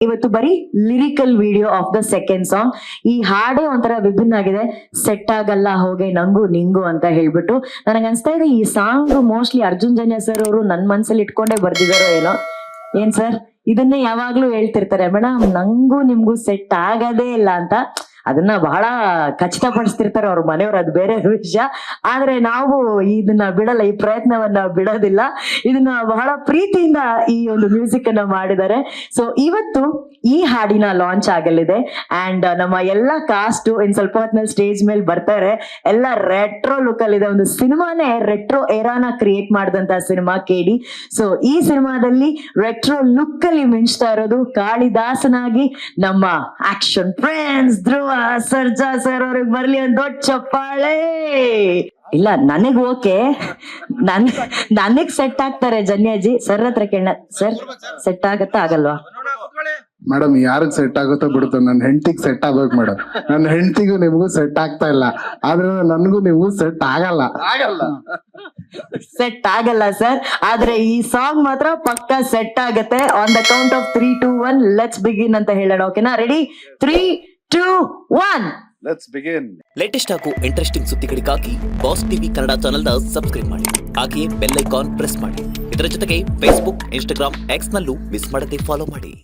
ಇವತ್ತು ಬರೀ lyrical video of the second song. ಈ ಹಾಡೇ ಒಂಥರ ವಿಭಿನ್ನ ಆಗಿದೆ. ಸೆಟ್ ಆಗಲ್ಲ ಹೋಗೆ ನಂಗು ನಿಂಗು ಅಂತ ಹೇಳ್ಬಿಟ್ಟು ನನಗೆ ಅನ್ಸ್ತಾ ಇದೆ ಈ song mostly Arjun Janya sir ಅವರು ನನ್ ಮನ್ಸಲ್ಲಿ ಇಟ್ಕೊಂಡೇ ಬರ್ದಿದಾರೋ ಏನೋ. ಏನ್ ಸರ್ ಇದನ್ನೇ ಯಾವಾಗ್ಲೂ ಹೇಳ್ತಿರ್ತಾರೆ, ಮೇಡಮ್ ನಂಗೂ ನಿಮ್ಗೂ ಸೆಟ್ ಆಗದೇ ಇಲ್ಲ ಅಂತ. ಅದನ್ನ ಬಹಳ ಖಚಿತಪಡಿಸ್ತಿರ್ತಾರೆ ಅವ್ರ ಮನೆಯವ್ರು, ಅದು ಬೇರೆ ವಿಷಯ. ಆದ್ರೆ ನಾವು ಇದನ್ನ ಬಿಡಲ್ಲ, ಈ ಪ್ರಯತ್ನವನ್ನ ಬಿಡೋದಿಲ್ಲ. ಇದನ್ನ ಬಹಳ ಪ್ರೀತಿಯಿಂದ ಈ ಒಂದು ಮ್ಯೂಸಿಕ್ ಅನ್ನ ಮಾಡಿದ್ದಾರೆ. ಸೊ ಇವತ್ತು ಈ ಹಾಡಿನ ಲಾಂಚ್ ಆಗಲಿದೆ ಅಂಡ್ ನಮ್ಮ ಎಲ್ಲಾ ಕಾಸ್ಟ್ ಇನ್ ಸ್ವಲ್ಪ ಹೊತ್ತಿನಲ್ಲಿ ಸ್ಟೇಜ್ ಮೇಲೆ ಬರ್ತಾರೆ. ಎಲ್ಲ ರೆಟ್ರೋ ಲುಕ್ ಅಲ್ಲಿ ಇದೆ. ಒಂದು ಸಿನಿಮಾನೇ ರೆಟ್ರೋ ಏರಾನ ಕ್ರಿಯೇಟ್ ಮಾಡಿದಂತ ಸಿನಿಮಾ ಕೇಡಿ. ಸೊ ಈ ಸಿನಿಮಾದಲ್ಲಿ ರೆಟ್ರೋ ಲುಕ್ ಅಲ್ಲಿ ಮಿಂಚ್ತಾ ಇರೋದು ಕಾಳಿದಾಸನಾಗಿ ನಮ್ಮ action friends Dhruva Sarja sir ಅವ್ರಿಗೆ ಬರ್ಲಿ ಒಂದು ದೊಡ್ಡ ಚಪ್ಪಾಳೆ. ಇಲ್ಲ ನನಗ್ ಓಕೆ, ನನಗ್ ಸೆಟ್ ಆಗ್ತಾರೆ ಜನ್ಯಾಜಿ. ಸರ್ ಹತ್ರ ಕೇಳ, ಸರ್ ಸೆಟ್ ಆಗತ್ತಾ ಆಗಲ್ವಾ? ಮೇಡಮ್ ಯಾರಿಗ್ ಸೆಟ್ ಆಗುತ್ತೋ ಬಿಡುತ್ತೋ, ನನ್ನ ಹೆಂಡತಿಗೆ ಸೆಟ್ ಆಗ್ಬೇಕು ಮೇಡಮ್. ನನ್ನ ಹೆಂಡತಿಗೂ ನಿಮ್ಗೂ ಸೆಟ್ ಆಗ್ತಾ ಇಲ್ಲ, ಆದ್ರೆ ನನ್ಗೂ ನಿಮ್ಗೂ ಸೆಟ್ ಆಗಲ್ಲ. ಸೆಟ್ ಆಗಲ್ಲ ಸರ್, ಆದ್ರೆ ಈ ಸಾಂಗ್ ಮಾತ್ರ ಪಕ್ಕ ಸೆಟ್ ಆಗತ್ತೆ. On the count of 3, 2, 1 let's begin ಅಂತ ಹೇಳೋಣ. ಓಕೆನಾ? ರೆಡಿ? 3, 2, 1 let's begin. ಲೇಟೆಸ್ಟ್ ಹಾಗೂ ಇಂಟ್ರೆಸ್ಟಿಂಗ್ ಸುದ್ದಿಗಳಿಗಾಗಿ ಬಾಸ್ ಟಿವಿ ಕನ್ನಡ ಚಾನೆಲ್ನ ಸಬ್ಸ್ಕ್ರೈಬ್ ಮಾಡಿ, ಹಾಗೆಯೇ ಬೆಲ್ ಐಕಾನ್ ಪ್ರೆಸ್ ಮಾಡಿ. ಇದರ ಜೊತೆಗೆ ಫೇಸ್ಬುಕ್, ಇನ್ಸ್ಟಾಗ್ರಾಮ್, ಎಕ್ಸ್ ನಲ್ಲೂ ಮಿಸ್ ಮಾಡದೆ ಫಾಲೋ ಮಾಡಿ.